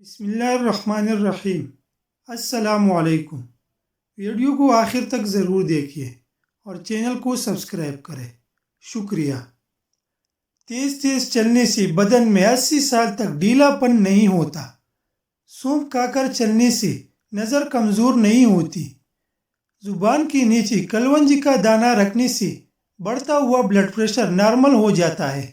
بسم اللہ الرحمن الرحیم۔ السلام علیکم۔ ویڈیو کو آخر تک ضرور دیکھیے اور چینل کو سبسکرائب کریں، شکریہ۔ تیز تیز چلنے سے بدن میں 80 سال تک ڈھیلا پن نہیں ہوتا۔ سونپ کھا کر چلنے سے نظر کمزور نہیں ہوتی۔ زبان کے نیچے کلونجی کا دانہ رکھنے سے بڑھتا ہوا بلڈ پریشر نارمل ہو جاتا ہے۔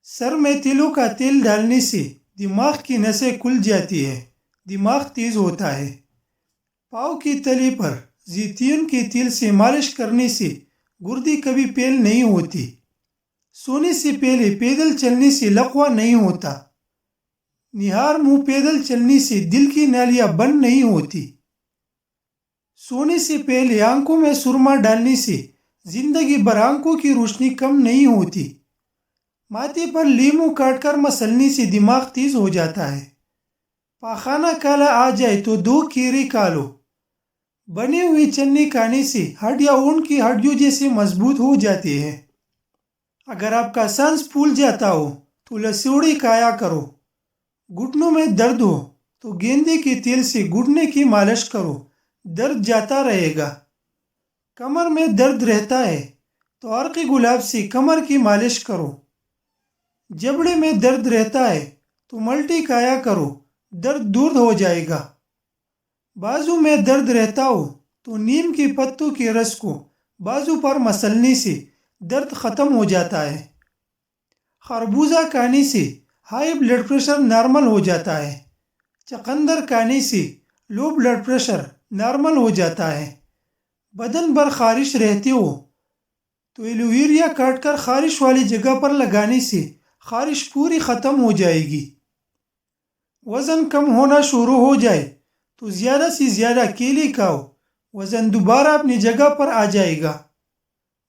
سر میں تلوں کا تیل ڈالنے سے دماغ کی نسیں کھل جاتی ہے، دماغ تیز ہوتا ہے۔ پاؤں کی تلی پر زیتون کے تیل سے مالش کرنے سے گردی کبھی پیل نہیں ہوتی۔ سونے سے پہلے پیدل چلنے سے لقوہ نہیں ہوتا۔ نہار منہ پیدل چلنے سے دل کی نالیاں بند نہیں ہوتی۔ سونے سے پہلے آنکھوں میں سرما ڈالنے سے زندگی بھر آنکھوں کی روشنی کم نہیں ہوتی۔ ماتھے پر لیمو کاٹ کر مسلنے سے دماغ تیز ہو جاتا ہے۔ پاخانہ کالا آ جائے تو 2 کیرے کھا لو۔ بنے ہوئے چنے کھانے سے ہڈیاں اون کی ہڈیوں جیسے مضبوط ہو جاتی ہیں۔ اگر آپ کا سانس پھول جاتا ہو تو لسوڑی کھایا کرو۔ گھٹنوں میں درد ہو تو گیندے کے تیل سے گھٹنے کی مالش کرو، درد جاتا رہے گا۔ کمر میں درد رہتا ہے تو عرق گلاب سے کمر کی مالش کرو۔ جبڑے میں درد رہتا ہے تو ملٹی کھایا کرو، درد دور ہو جائے گا۔ بازو میں درد رہتا ہو تو نیم کے پتوں کے رس کو بازو پر مسلنے سے درد ختم ہو جاتا ہے۔ خربوزہ کھانے سے ہائی بلڈ پریشر نارمل ہو جاتا ہے۔ چقندر کھانے سے لو بلڈ پریشر نارمل ہو جاتا ہے۔ بدن بھر خارش رہتی ہو تو ایلوویرا کاٹ کر خارش والی جگہ پر لگانے سے خارش پوری ختم ہو جائے گی۔ وزن کم ہونا شروع ہو جائے تو زیادہ سے زیادہ کیلے کھاؤ، وزن دوبارہ اپنی جگہ پر آ جائے گا۔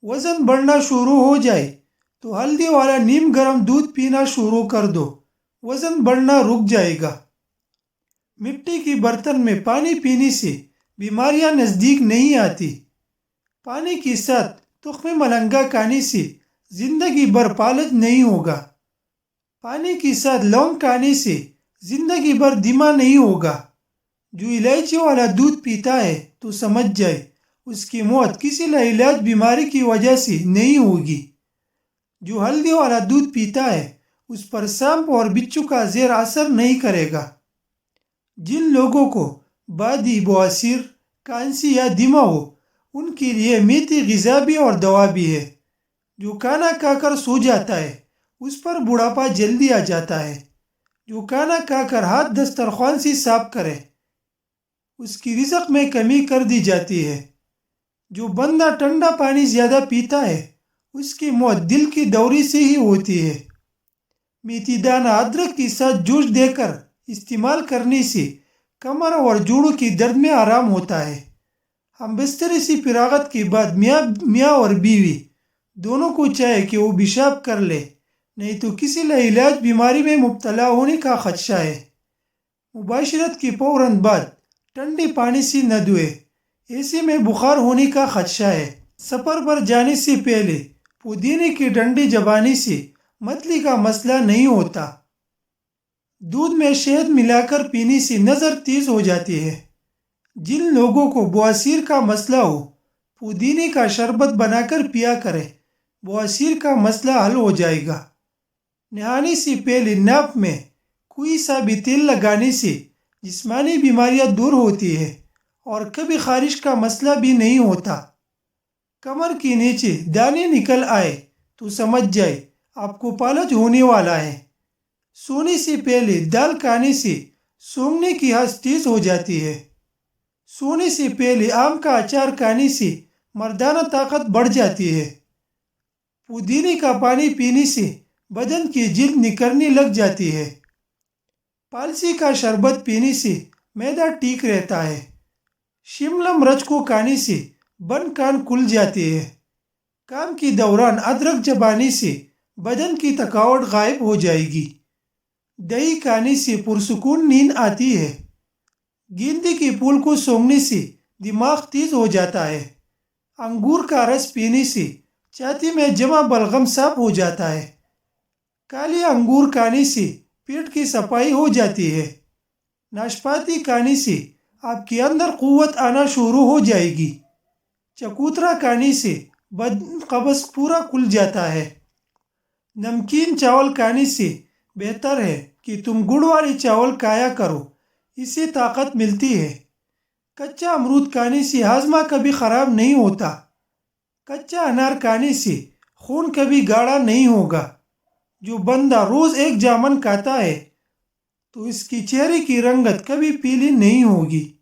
وزن بڑھنا شروع ہو جائے تو ہلدی والا نیم گرم دودھ پینا شروع کر دو، وزن بڑھنا رک جائے گا۔ مٹی کے برتن میں پانی پینے سے بیماریاں نزدیک نہیں آتی۔ پانی کے ساتھ تخم ملنگا کھانے سے زندگی بھر فالج نہیں ہوگا۔ پانی کے ساتھ لونگ کھانے سے زندگی بھر دمہ نہیں ہوگا۔ جو الائچی والا دودھ پیتا ہے تو سمجھ جائے اس کی موت کسی لاعلاج بیماری کی وجہ سے نہیں ہوگی۔ جو ہلدی والا دودھ پیتا ہے اس پر سانپ اور بچھو کا زہر اثر نہیں کرے گا۔ جن لوگوں کو بادی، بواسیر، کانسی یا دمہ ہو ان کے لیے میٹھی غذا بھی اور دوا بھی ہے۔ جو کھانا کھا کر سو جاتا ہے اس پر بڑھاپا جلدی آ جاتا ہے۔ جو کھانا کھا کر ہاتھ دسترخوان سے صاف کرے اس کی رزق میں کمی کر دی جاتی ہے۔ جو بندہ ٹھنڈا پانی زیادہ پیتا ہے اس کی موت دل کی دوری سے ہی ہوتی ہے۔ میتھی دانہ ادرک کے ساتھ جوش دے کر استعمال کرنے سے کمر اور جوڑوں کی درد میں آرام ہوتا ہے۔ ہم بستر سے فراغت کے بعد میاں اور بیوی دونوں کو چاہے کہ وہ پیشاب کر لے، نہیں تو کسی لاعلاج بیماری میں مبتلا ہونے کا خدشہ ہے۔ مباشرت کے فوراً بعد ٹھنڈے پانی سے نہ دھوئے، ایسے میں بخار ہونے کا خدشہ ہے۔ سفر پر جانے سے پہلے پودینے کے ڈنڈے چبانے سے متلی کا مسئلہ نہیں ہوتا۔ دودھ میں شہد ملا کر پینے سے نظر تیز ہو جاتی ہے۔ جن لوگوں کو بواسیر کا مسئلہ ہو پودینے کا شربت بنا کر پیا کریں، بواسیر کا مسئلہ حل ہو جائے گا۔ نہانے سے پہلے ناک میں کوئی سا بھی تیل لگانے سے جسمانی بیماریاں دور ہوتی ہیں اور کبھی خارش کا مسئلہ بھی نہیں ہوتا۔ کمر کے نیچے دانے نکل آئے تو سمجھ جائے آپ کو فالج ہونے والا ہے۔ سونے سے پہلے دال کھانے سے سونگنے کی حس تیز ہو جاتی ہے۔ سونے سے پہلے آم کا اچار کھانے سے مردانہ طاقت بڑھ جاتی ہے۔ پودینے کا پانی پینے سے بدن کی جلد نکلنے لگ جاتی ہے۔ پالسی کا شربت پینے سے معدہ ٹھیک رہتا ہے۔ شملہ مرچ کو کھانے سے بند کان کھل جاتے ہیں۔ کام کے دوران ادرک چبانے سے بدن کی تھکاوٹ غائب ہو جائے گی۔ دہی کھانے سے پرسکون نیند آتی ہے۔ گیندے کے پھول کو سونگھنے سے دماغ تیز ہو جاتا ہے۔ انگور کا رس پینے سے چھاتی میں جمع بلغم صاف ہو جاتا ہے۔ کالے انگور کھانے سے پیٹ کی صفائی ہو جاتی ہے۔ ناشپاتی کھانے سے آپ کے اندر قوت آنا شروع ہو جائے گی۔ چکوترا کھانے سے قبض پورا کھل جاتا ہے۔ نمکین چاول کھانے سے بہتر ہے کہ تم گڑ والے چاول کھایا کرو، اس سے طاقت ملتی ہے۔ کچا امرود کھانے سے ہاضمہ کبھی خراب نہیں ہوتا۔ کچا انار کھانے سے خون کبھی گاڑھا نہیں ہوگا۔ جو بندہ روز ایک جامن کھاتا ہے تو اس کی چہرے کی رنگت کبھی پیلی نہیں ہوگی۔